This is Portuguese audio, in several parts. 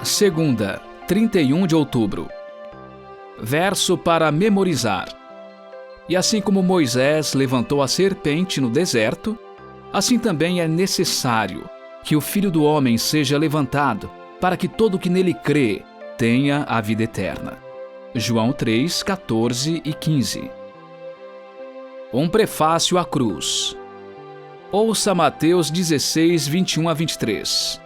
Segunda, 31 de outubro. Verso para memorizar. E assim como Moisés levantou a serpente no deserto, assim também é necessário que o Filho do Homem seja levantado, para que todo que nele crê tenha a vida eterna. João 3, 14 e 15. Um prefácio à cruz. Ouça Mateus 16, 21 a 23.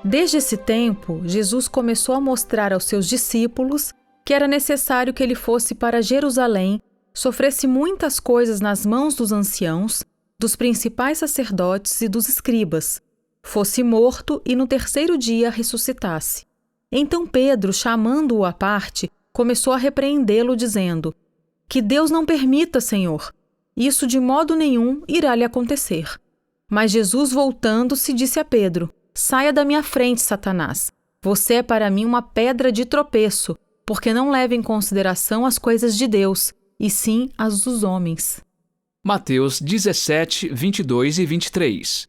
Desde esse tempo, Jesus começou a mostrar aos seus discípulos que era necessário que ele fosse para Jerusalém, sofresse muitas coisas nas mãos dos anciãos, dos principais sacerdotes e dos escribas, fosse morto e no terceiro dia ressuscitasse. Então Pedro, chamando-o à parte, começou a repreendê-lo, dizendo: Que Deus não permita, Senhor, isso de modo nenhum irá lhe acontecer. Mas Jesus, voltando-se, disse a Pedro: Saia da minha frente, Satanás. Você é para mim uma pedra de tropeço, porque não leva em consideração as coisas de Deus, e sim as dos homens. Mateus 17, 22 e 23.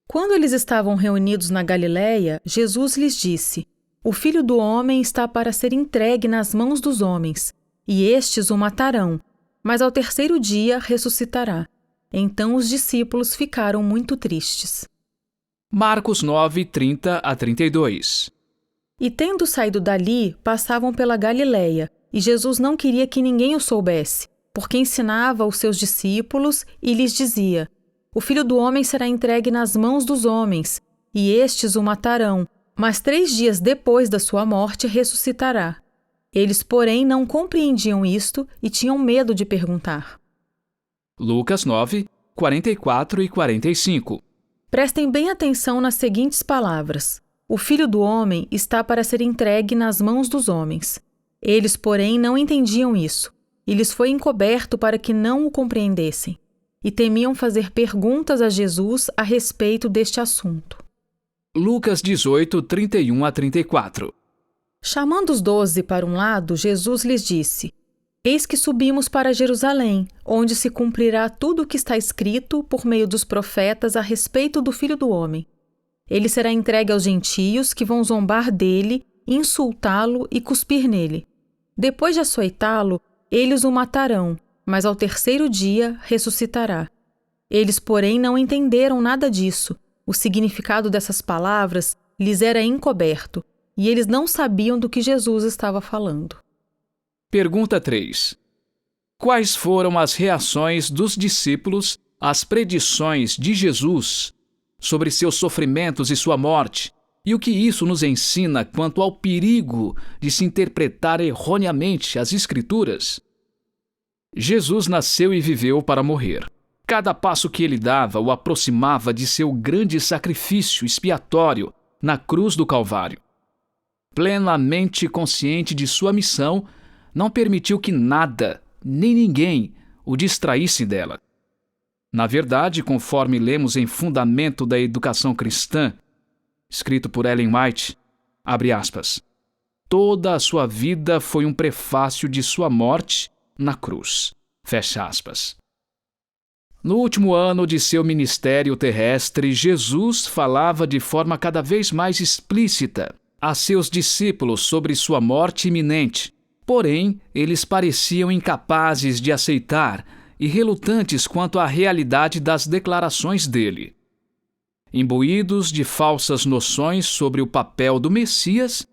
Quando eles estavam reunidos na Galiléia, Jesus lhes disse: O Filho do Homem está para ser entregue nas mãos dos homens, e estes o matarão, mas ao terceiro dia ressuscitará. Então os discípulos ficaram muito tristes. Marcos 9, 30 a 32. E tendo saído dali, passavam pela Galiléia, e Jesus não queria que ninguém o soubesse, porque ensinava aos seus discípulos e lhes dizia: O Filho do Homem será entregue nas mãos dos homens, e estes o matarão, mas 3 dias depois da sua morte ressuscitará. Eles, porém, não compreendiam isto e tinham medo de perguntar. Lucas 9, 44 e 45. Prestem bem atenção nas seguintes palavras: O Filho do Homem está para ser entregue nas mãos dos homens. Eles, porém, não entendiam isso, e lhes foi encoberto para que não o compreendessem, e temiam fazer perguntas a Jesus a respeito deste assunto. Lucas 18, 31 a 34. Chamando os 12 para um lado, Jesus lhes disse: Eis que subimos para Jerusalém, onde se cumprirá tudo o que está escrito por meio dos profetas a respeito do Filho do Homem. Ele será entregue aos gentios, que vão zombar dele, insultá-lo e cuspir nele. Depois de açoitá-lo, eles o matarão, mas ao terceiro dia ressuscitará. Eles, porém, não entenderam nada disso. O significado dessas palavras lhes era encoberto, e eles não sabiam do que Jesus estava falando. Pergunta 3. Quais foram as reações dos discípulos às predições de Jesus sobre seus sofrimentos e sua morte, e o que isso nos ensina quanto ao perigo de se interpretar erroneamente as Escrituras? Jesus nasceu e viveu para morrer. Cada passo que ele dava o aproximava de seu grande sacrifício expiatório na cruz do Calvário. Plenamente consciente de sua missão, não permitiu que nada, nem ninguém, o distraísse dela. Na verdade, conforme lemos em Fundamento da Educação Cristã, escrito por Ellen White, abre aspas, toda a sua vida foi um prefácio de sua morte na cruz, fecha aspas. No último ano de seu ministério terrestre, Jesus falava de forma cada vez mais explícita a seus discípulos sobre sua morte iminente. Porém, eles pareciam incapazes de aceitar e relutantes quanto à realidade das declarações dele. Imbuídos de falsas noções sobre o papel do Messias,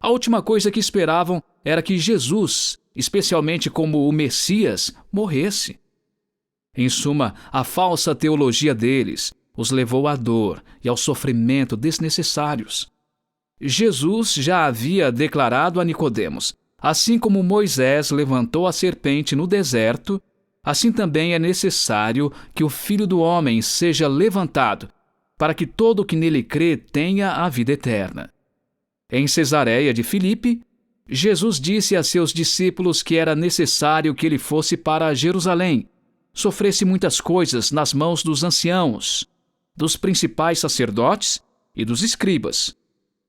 a última coisa que esperavam era que Jesus, especialmente como o Messias, morresse. Em suma, a falsa teologia deles os levou à dor e ao sofrimento desnecessários. Jesus já havia declarado a Nicodemos: assim como Moisés levantou a serpente no deserto, assim também é necessário que o Filho do Homem seja levantado, para que todo o que nele crê tenha a vida eterna. Em Cesareia de Filipe, Jesus disse a seus discípulos que era necessário que ele fosse para Jerusalém, sofresse muitas coisas nas mãos dos anciãos, dos principais sacerdotes e dos escribas,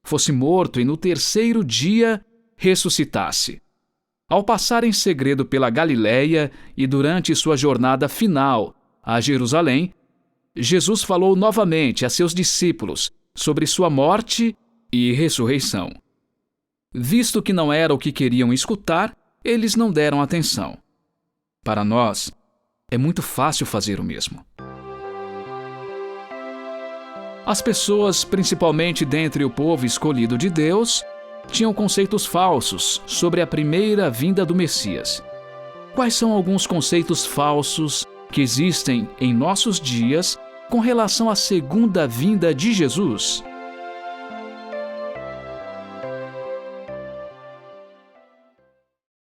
fosse morto e no terceiro dia ressuscitasse. Ao passar em segredo pela Galiléia e durante sua jornada final a Jerusalém, Jesus falou novamente a seus discípulos sobre sua morte e ressurreição. Visto que não era o que queriam escutar, eles não deram atenção. Para nós, é muito fácil fazer o mesmo. As pessoas, principalmente dentre o povo escolhido de Deus, tinham conceitos falsos sobre a primeira vinda do Messias. Quais são alguns conceitos falsos que existem em nossos dias com relação à segunda vinda de Jesus?